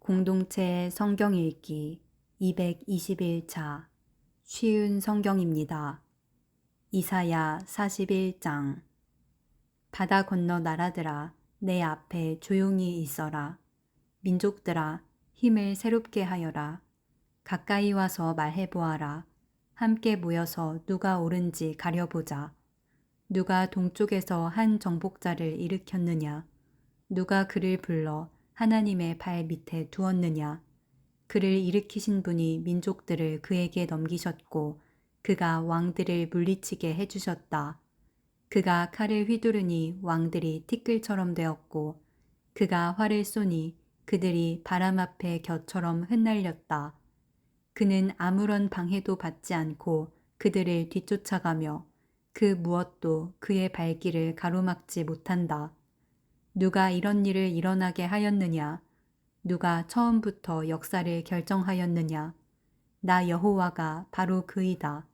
공동체 성경 읽기 221차 쉬운 성경입니다. 이사야 41장. 바다 건너 나라들아 내 앞에 조용히 있어라. 민족들아 힘을 새롭게 하여라. 가까이 와서 말해보아라. 함께 모여서 누가 옳은지 가려보자. 누가 동쪽에서 한 정복자를 일으켰느냐. 누가 그를 불러 하나님의 발 밑에 두었느냐. 그를 일으키신 분이 민족들을 그에게 넘기셨고 그가 왕들을 물리치게 해주셨다. 그가 칼을 휘두르니 왕들이 티끌처럼 되었고 그가 활을 쏘니 그들이 바람 앞에 겨처럼 흩날렸다. 그는 아무런 방해도 받지 않고 그들을 뒤쫓아가며 그 무엇도 그의 발길을 가로막지 못한다. 누가 이런 일을 일어나게 하였느냐? 누가 처음부터 역사를 결정하였느냐? 나 여호와가 바로 그이다.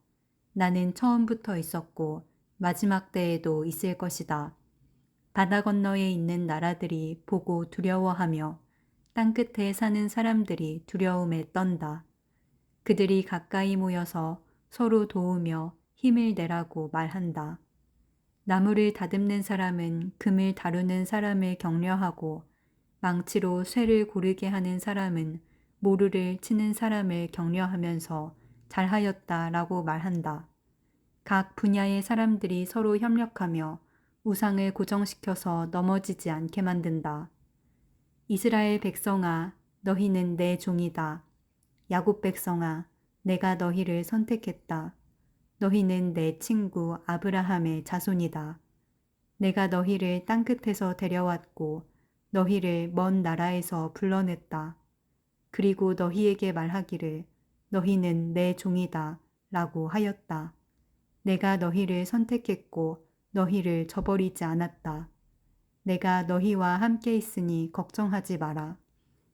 나는 처음부터 있었고 마지막 때에도 있을 것이다. 바다 건너에 있는 나라들이 보고 두려워하며 땅끝에 사는 사람들이 두려움에 떤다. 그들이 가까이 모여서 서로 도우며 힘을 내라고 말한다. 나무를 다듬는 사람은 금을 다루는 사람을 격려하고 망치로 쇠를 고르게 하는 사람은 모루를 치는 사람을 격려하면서 잘하였다라고 말한다. 각 분야의 사람들이 서로 협력하며 우상을 고정시켜서 넘어지지 않게 만든다. 이스라엘 백성아, 너희는 내 종이다. 야곱 백성아, 내가 너희를 선택했다. 너희는 내 친구 아브라함의 자손이다. 내가 너희를 땅끝에서 데려왔고 너희를 먼 나라에서 불러냈다. 그리고 너희에게 말하기를 너희는 내 종이다 라고 하였다. 내가 너희를 선택했고 너희를 저버리지 않았다. 내가 너희와 함께 있으니 걱정하지 마라.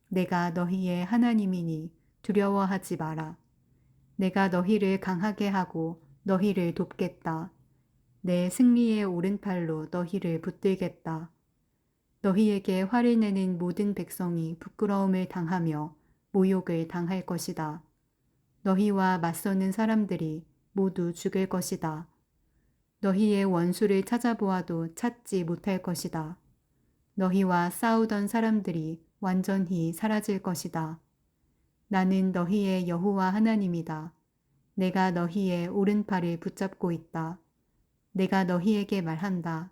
내가 너희의 하나님이니 두려워하지 마라. 내가 너희를 강하게 하고 너희를 돕겠다. 내 승리의 오른팔로 너희를 붙들겠다. 너희에게 화를 내는 모든 백성이 부끄러움을 당하며 모욕을 당할 것이다. 너희와 맞서는 사람들이 모두 죽을 것이다. 너희의 원수를 찾아보아도 찾지 못할 것이다. 너희와 싸우던 사람들이 완전히 사라질 것이다. 나는 너희의 여호와 하나님이다. 내가 너희의 오른팔을 붙잡고 있다. 내가 너희에게 말한다.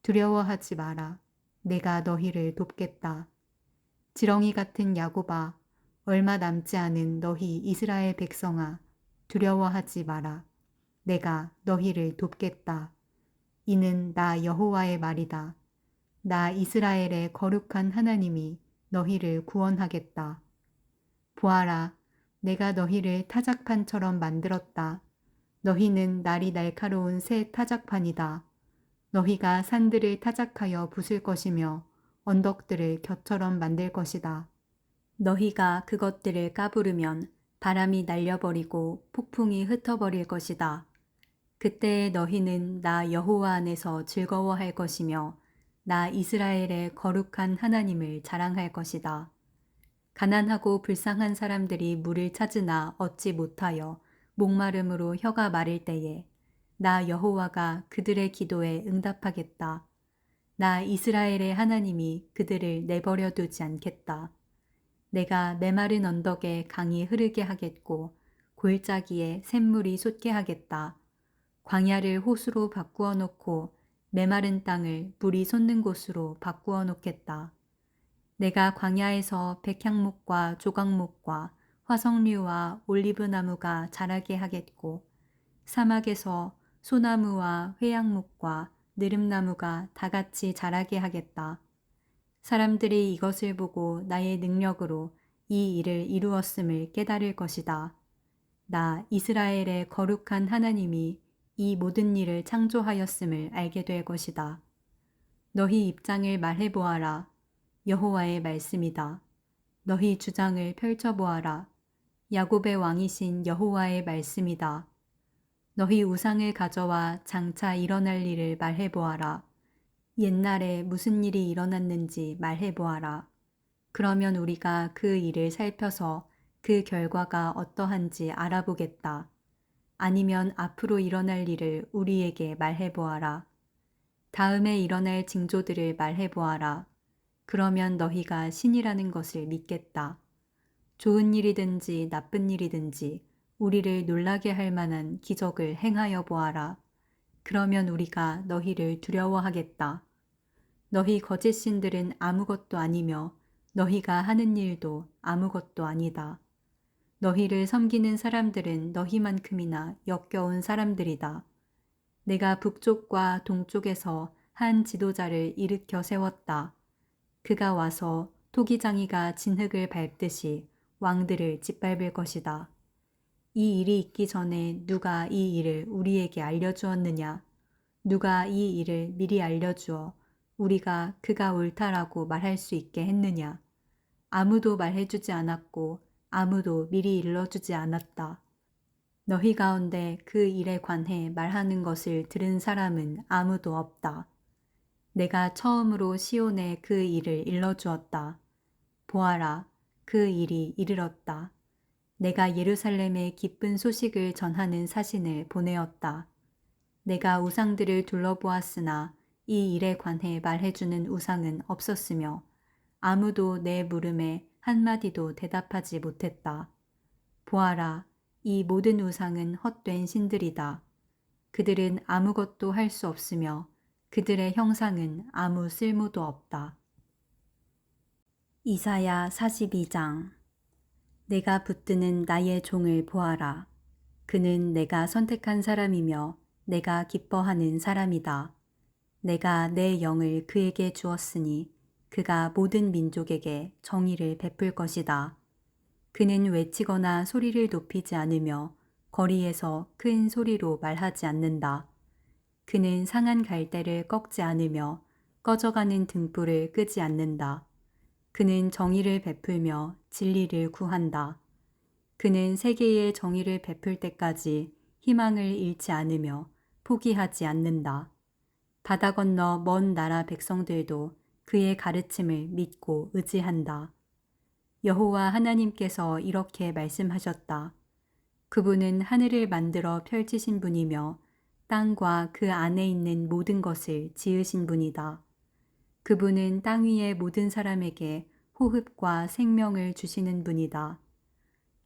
두려워하지 마라. 내가 너희를 돕겠다. 지렁이 같은 야곱아, 얼마 남지 않은 너희 이스라엘 백성아, 두려워하지 마라. 내가 너희를 돕겠다. 이는 나 여호와의 말이다. 나 이스라엘의 거룩한 하나님이 너희를 구원하겠다. 보아라, 내가 너희를 타작판처럼 만들었다. 너희는 날이 날카로운 새 타작판이다. 너희가 산들을 타작하여 부술 것이며 언덕들을 곁처럼 만들 것이다. 너희가 그것들을 까부르면 바람이 날려버리고 폭풍이 흩어버릴 것이다. 그때에 너희는 나 여호와 안에서 즐거워할 것이며 나 이스라엘의 거룩한 하나님을 자랑할 것이다. 가난하고 불쌍한 사람들이 물을 찾으나 얻지 못하여 목마름으로 혀가 마를 때에 나 여호와가 그들의 기도에 응답하겠다. 나 이스라엘의 하나님이 그들을 내버려 두지 않겠다. 내가 메마른 언덕에 강이 흐르게 하겠고 골짜기에 샘물이 솟게 하겠다. 광야를 호수로 바꾸어 놓고 메마른 땅을 물이 솟는 곳으로 바꾸어 놓겠다. 내가 광야에서 백향목과 조각목과 화석류와 올리브나무가 자라게 하겠고 사막에서 소나무와 회양목과 느릅나무가 다같이 자라게 하겠다. 사람들이 이것을 보고 나의 능력으로 이 일을 이루었음을 깨달을 것이다. 나 이스라엘의 거룩한 하나님이 이 모든 일을 창조하였음을 알게 될 것이다. 너희 입장을 말해보아라. 여호와의 말씀이다. 너희 주장을 펼쳐보아라. 야곱의 왕이신 여호와의 말씀이다. 너희 우상을 가져와 장차 일어날 일을 말해보아라. 옛날에 무슨 일이 일어났는지 말해보아라. 그러면 우리가 그 일을 살펴서 그 결과가 어떠한지 알아보겠다. 아니면 앞으로 일어날 일을 우리에게 말해보아라. 다음에 일어날 징조들을 말해보아라. 그러면 너희가 신이라는 것을 믿겠다. 좋은 일이든지 나쁜 일이든지 우리를 놀라게 할 만한 기적을 행하여 보아라. 그러면 우리가 너희를 두려워하겠다. 너희 거짓 신들은 아무것도 아니며 너희가 하는 일도 아무것도 아니다. 너희를 섬기는 사람들은 너희만큼이나 역겨운 사람들이다. 내가 북쪽과 동쪽에서 한 지도자를 일으켜 세웠다. 그가 와서 토기장이가 진흙을 밟듯이 왕들을 짓밟을 것이다. 이 일이 있기 전에 누가 이 일을 우리에게 알려주었느냐? 누가 이 일을 미리 알려주어 우리가 그가 옳다라고 말할 수 있게 했느냐? 아무도 말해주지 않았고 아무도 미리 일러주지 않았다. 너희 가운데 그 일에 관해 말하는 것을 들은 사람은 아무도 없다. 내가 처음으로 시온에 그 일을 일러주었다. 보아라, 그 일이 이르렀다. 내가 예루살렘에 기쁜 소식을 전하는 사신을 보내었다. 내가 우상들을 둘러보았으나 이 일에 관해 말해주는 우상은 없었으며 아무도 내 물음에 한마디도 대답하지 못했다. 보아라, 이 모든 우상은 헛된 신들이다. 그들은 아무것도 할 수 없으며 그들의 형상은 아무 쓸모도 없다. 이사야 42장. 내가 붙드는 나의 종을 보아라. 그는 내가 선택한 사람이며 내가 기뻐하는 사람이다. 내가 내 영을 그에게 주었으니 그가 모든 민족에게 정의를 베풀 것이다. 그는 외치거나 소리를 높이지 않으며 거리에서 큰 소리로 말하지 않는다. 그는 상한 갈대를 꺾지 않으며 꺼져가는 등불을 끄지 않는다. 그는 정의를 베풀며 진리를 구한다. 그는 세계의 정의를 베풀 때까지 희망을 잃지 않으며 포기하지 않는다. 바다 건너 먼 나라 백성들도 그의 가르침을 믿고 의지한다. 여호와 하나님께서 이렇게 말씀하셨다. 그분은 하늘을 만들어 펼치신 분이며 땅과 그 안에 있는 모든 것을 지으신 분이다. 그분은 땅 위의 모든 사람에게 호흡과 생명을 주시는 분이다.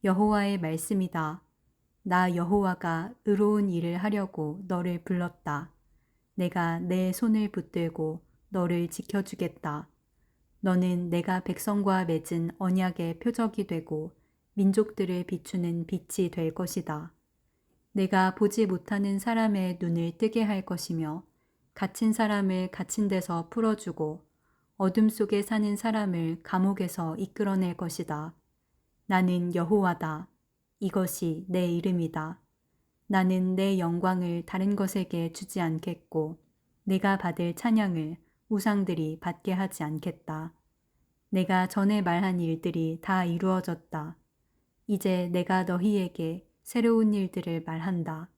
여호와의 말씀이다. 나 여호와가 의로운 일을 하려고 너를 불렀다. 내가 내 손을 붙들고 너를 지켜주겠다. 너는 내가 백성과 맺은 언약의 표적이 되고 민족들을 비추는 빛이 될 것이다. 내가 보지 못하는 사람의 눈을 뜨게 할 것이며 갇힌 사람을 갇힌 데서 풀어주고 어둠 속에 사는 사람을 감옥에서 이끌어낼 것이다. 나는 여호와다. 이것이 내 이름이다. 나는 내 영광을 다른 것에게 주지 않겠고 내가 받을 찬양을 우상들이 받게 하지 않겠다. 내가 전에 말한 일들이 다 이루어졌다. 이제 내가 너희에게 새로운 일들을 말한다.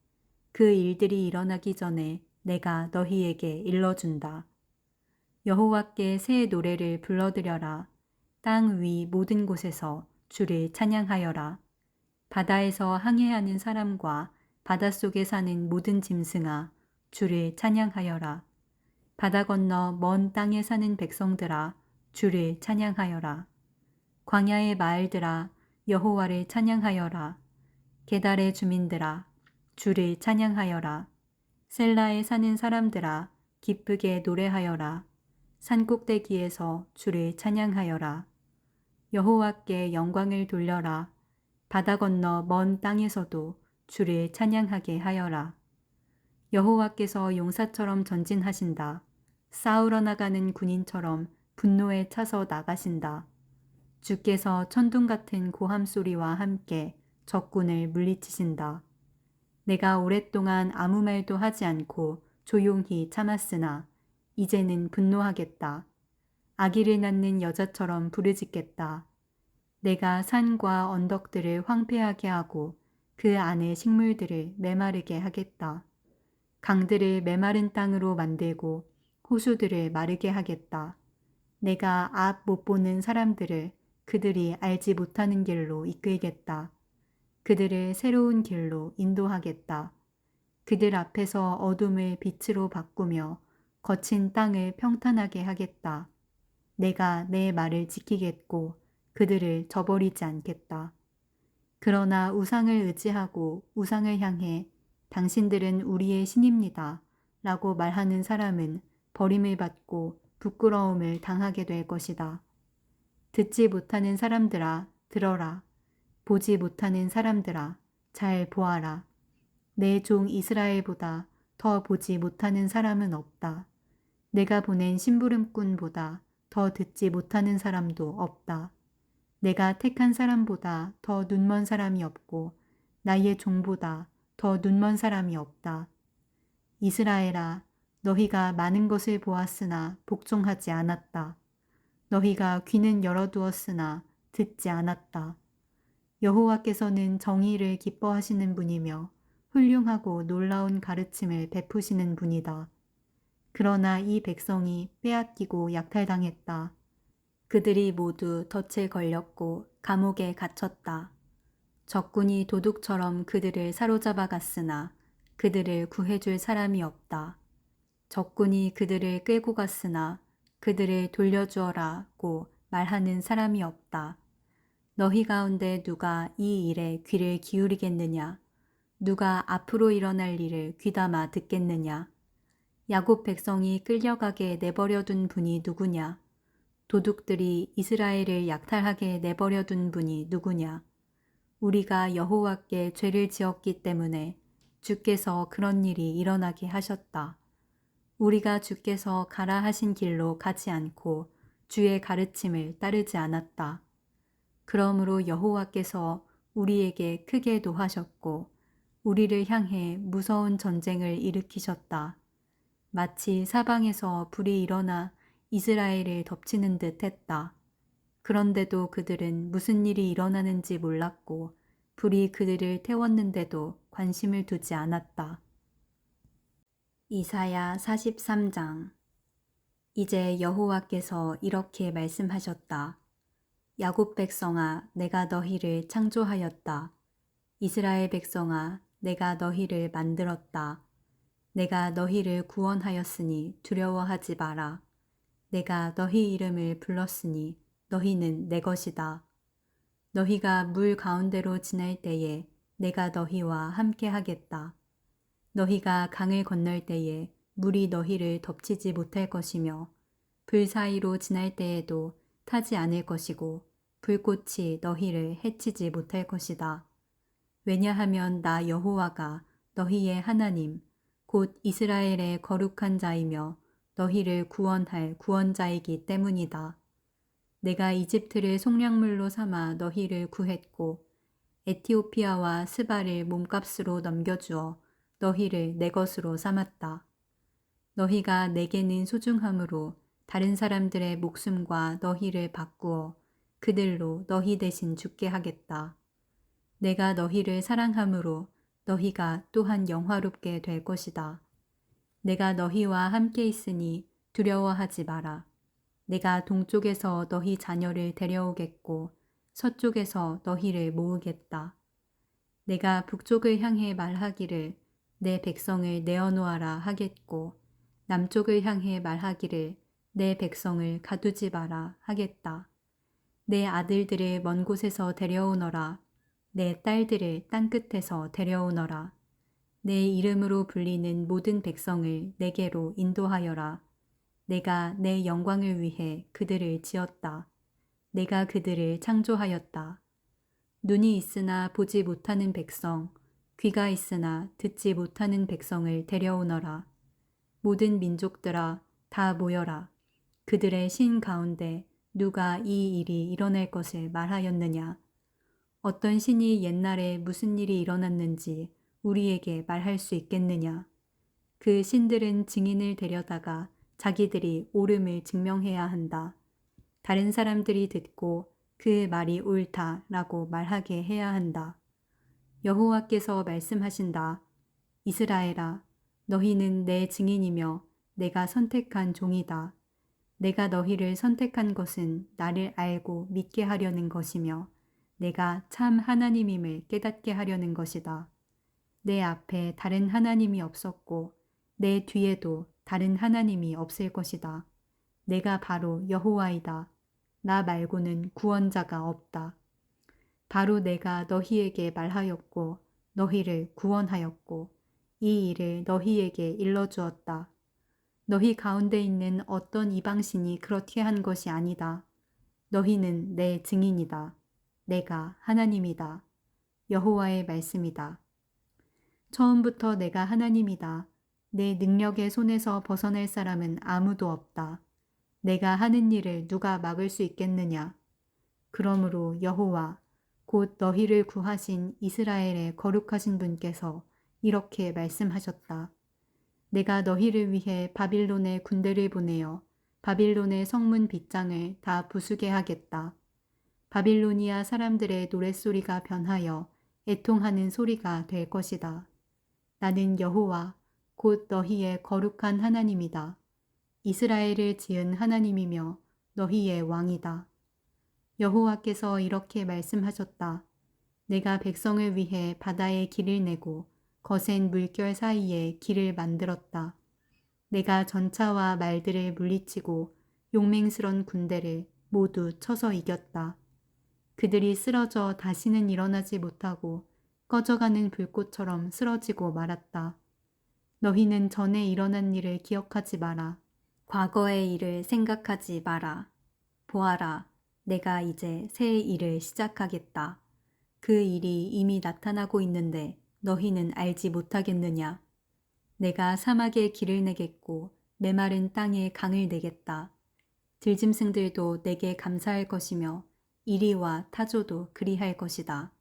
그 일들이 일어나기 전에 내가 너희에게 일러준다. 여호와께 새 노래를 불러드려라. 땅 위 모든 곳에서 주를 찬양하여라. 바다에서 항해하는 사람과 바닷속에 사는 모든 짐승아, 주를 찬양하여라. 바다 건너 먼 땅에 사는 백성들아, 주를 찬양하여라. 광야의 마을들아, 여호와를 찬양하여라. 게달의 주민들아, 주를 찬양하여라. 셀라에 사는 사람들아, 기쁘게 노래하여라. 산꼭대기에서 주를 찬양하여라. 여호와께 영광을 돌려라. 바다 건너 먼 땅에서도 주를 찬양하게 하여라. 여호와께서 용사처럼 전진하신다. 싸우러 나가는 군인처럼 분노에 차서 나가신다. 주께서 천둥 같은 고함 소리와 함께 적군을 물리치신다. 내가 오랫동안 아무 말도 하지 않고 조용히 참았으나 이제는 분노하겠다. 아기를 낳는 여자처럼 부르짖겠다. 내가 산과 언덕들을 황폐하게 하고 그 안에 식물들을 메마르게 하겠다. 강들을 메마른 땅으로 만들고 호수들을 마르게 하겠다. 내가 앞 못 보는 사람들을 그들이 알지 못하는 길로 이끌겠다. 그들을 새로운 길로 인도하겠다. 그들 앞에서 어둠을 빛으로 바꾸며 거친 땅을 평탄하게 하겠다. 내가 내 말을 지키겠고 그들을 저버리지 않겠다. 그러나 우상을 의지하고 우상을 향해 당신들은 우리의 신입니다. 라고 말하는 사람은 버림을 받고 부끄러움을 당하게 될 것이다. 듣지 못하는 사람들아, 들어라. 보지 못하는 사람들아, 잘 보아라. 내 종 이스라엘보다 더 보지 못하는 사람은 없다. 내가 보낸 심부름꾼보다 더 듣지 못하는 사람도 없다. 내가 택한 사람보다 더 눈먼 사람이 없고 나의 종보다 더 눈먼 사람이 없다. 이스라엘아, 너희가 많은 것을 보았으나 복종하지 않았다. 너희가 귀는 열어두었으나 듣지 않았다. 여호와께서는 정의를 기뻐하시는 분이며 훌륭하고 놀라운 가르침을 베푸시는 분이다. 그러나 이 백성이 빼앗기고 약탈당했다. 그들이 모두 덫에 걸렸고 감옥에 갇혔다. 적군이 도둑처럼 그들을 사로잡아 갔으나 그들을 구해줄 사람이 없다. 적군이 그들을 끌고 갔으나 그들을 돌려주어라고 말하는 사람이 없다. 너희 가운데 누가 이 일에 귀를 기울이겠느냐? 누가 앞으로 일어날 일을 귀담아 듣겠느냐? 야곱 백성이 끌려가게 내버려둔 분이 누구냐? 도둑들이 이스라엘을 약탈하게 내버려둔 분이 누구냐? 우리가 여호와께 죄를 지었기 때문에 주께서 그런 일이 일어나게 하셨다. 우리가 주께서 가라 하신 길로 가지 않고 주의 가르침을 따르지 않았다. 그러므로 여호와께서 우리에게 크게 노하셨고 우리를 향해 무서운 전쟁을 일으키셨다. 마치 사방에서 불이 일어나 이스라엘을 덮치는 듯 했다. 그런데도 그들은 무슨 일이 일어나는지 몰랐고 불이 그들을 태웠는데도 관심을 두지 않았다. 이사야 43장. 이제 여호와께서 이렇게 말씀하셨다. 야곱 백성아, 내가 너희를 창조하였다. 이스라엘 백성아, 내가 너희를 만들었다. 내가 너희를 구원하였으니 두려워하지 마라. 내가 너희 이름을 불렀으니 너희는 내 것이다. 너희가 물 가운데로 지날 때에 내가 너희와 함께 하겠다. 너희가 강을 건널 때에 물이 너희를 덮치지 못할 것이며 불 사이로 지날 때에도 타지 않을 것이고 불꽃이 너희를 해치지 못할 것이다. 왜냐하면 나 여호와가 너희의 하나님 곧 이스라엘의 거룩한 자이며 너희를 구원할 구원자이기 때문이다. 내가 이집트를 속량물로 삼아 너희를 구했고 에티오피아와 스바를 몸값으로 넘겨주어 너희를 내 것으로 삼았다. 너희가 내게는 소중함으로 다른 사람들의 목숨과 너희를 바꾸어 그들로 너희 대신 죽게 하겠다. 내가 너희를 사랑함으로 너희가 또한 영화롭게 될 것이다. 내가 너희와 함께 있으니 두려워하지 마라. 내가 동쪽에서 너희 자녀를 데려오겠고 서쪽에서 너희를 모으겠다. 내가 북쪽을 향해 말하기를 내 백성을 내어놓아라 하겠고 남쪽을 향해 말하기를 내 백성을 가두지 마라 하겠다. 내 아들들을 먼 곳에서 데려오너라. 내 딸들을 땅끝에서 데려오너라. 내 이름으로 불리는 모든 백성을 내게로 인도하여라. 내가 내 영광을 위해 그들을 지었다. 내가 그들을 창조하였다. 눈이 있으나 보지 못하는 백성, 귀가 있으나 듣지 못하는 백성을 데려오너라. 모든 민족들아 다 모여라. 그들의 신 가운데 누가 이 일이 일어날 것을 말하였느냐. 어떤 신이 옛날에 무슨 일이 일어났는지 우리에게 말할 수 있겠느냐. 그 신들은 증인을 데려다가 자기들이 옳음을 증명해야 한다. 다른 사람들이 듣고 그 말이 옳다라고 말하게 해야 한다. 여호와께서 말씀하신다. 이스라엘아, 너희는 내 증인이며 내가 선택한 종이다. 내가 너희를 선택한 것은 나를 알고 믿게 하려는 것이며 내가 참 하나님임을 깨닫게 하려는 것이다. 내 앞에 다른 하나님이 없었고 내 뒤에도 다른 하나님이 없을 것이다. 내가 바로 여호와이다. 나 말고는 구원자가 없다. 바로 내가 너희에게 말하였고 너희를 구원하였고 이 일을 너희에게 일러주었다. 너희 가운데 있는 어떤 이방신이 그렇게 한 것이 아니다. 너희는 내 증인이다. 내가 하나님이다. 여호와의 말씀이다. 처음부터 내가 하나님이다. 내 능력의 손에서 벗어날 사람은 아무도 없다. 내가 하는 일을 누가 막을 수 있겠느냐? 그러므로 여호와 곧 너희를 구하신 이스라엘의 거룩하신 분께서 이렇게 말씀하셨다. 내가 너희를 위해 바빌론의 군대를 보내어 바빌론의 성문 빗장을 다 부수게 하겠다. 바빌로니아 사람들의 노랫소리가 변하여 애통하는 소리가 될 것이다. 나는 여호와 곧 너희의 거룩한 하나님이다. 이스라엘을 지은 하나님이며 너희의 왕이다. 여호와께서 이렇게 말씀하셨다. 내가 백성을 위해 바다에 길을 내고 거센 물결 사이에 길을 만들었다. 내가 전차와 말들을 물리치고 용맹스런 군대를 모두 쳐서 이겼다. 그들이 쓰러져 다시는 일어나지 못하고 꺼져가는 불꽃처럼 쓰러지고 말았다. 너희는 전에 일어난 일을 기억하지 마라. 과거의 일을 생각하지 마라. 보아라, 내가 이제 새 일을 시작하겠다. 그 일이 이미 나타나고 있는데 너희는 알지 못하겠느냐? 내가 사막에 길을 내겠고 메마른 땅에 강을 내겠다. 들짐승들도 내게 감사할 것이며 이리와 타조도 그리할 것이다.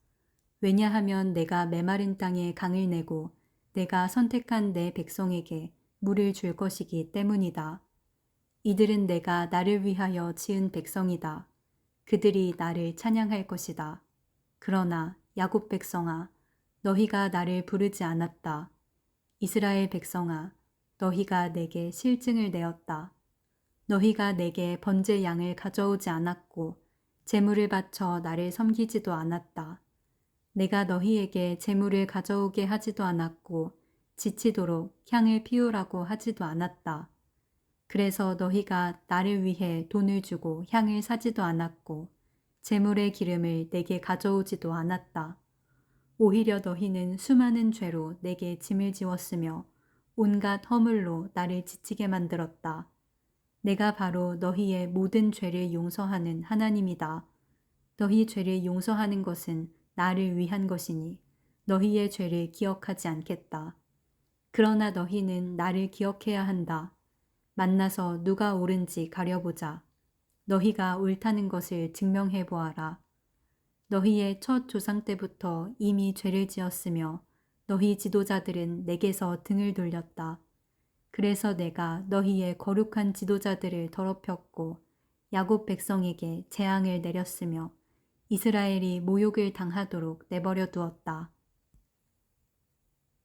왜냐하면 내가 메마른 땅에 강을 내고 내가 선택한 내 백성에게 물을 줄 것이기 때문이다. 이들은 내가 나를 위하여 지은 백성이다. 그들이 나를 찬양할 것이다. 그러나 야곱 백성아, 너희가 나를 부르지 않았다. 이스라엘 백성아, 너희가 내게 실증을 내었다. 너희가 내게 번제 양을 가져오지 않았고 제물을 바쳐 나를 섬기지도 않았다. 내가 너희에게 제물을 가져오게 하지도 않았고 지치도록 향을 피우라고 하지도 않았다. 그래서 너희가 나를 위해 돈을 주고 향을 사지도 않았고 제물의 기름을 내게 가져오지도 않았다. 오히려 너희는 수많은 죄로 내게 짐을 지웠으며 온갖 허물로 나를 지치게 만들었다. 내가 바로 너희의 모든 죄를 용서하는 하나님이다. 너희 죄를 용서하는 것은 나를 위한 것이니 너희의 죄를 기억하지 않겠다. 그러나 너희는 나를 기억해야 한다. 만나서 누가 옳은지 가려보자. 너희가 옳다는 것을 증명해 보아라. 너희의 첫 조상 때부터 이미 죄를 지었으며 너희 지도자들은 내게서 등을 돌렸다. 그래서 내가 너희의 거룩한 지도자들을 더럽혔고 야곱 백성에게 재앙을 내렸으며 이스라엘이 모욕을 당하도록 내버려 두었다.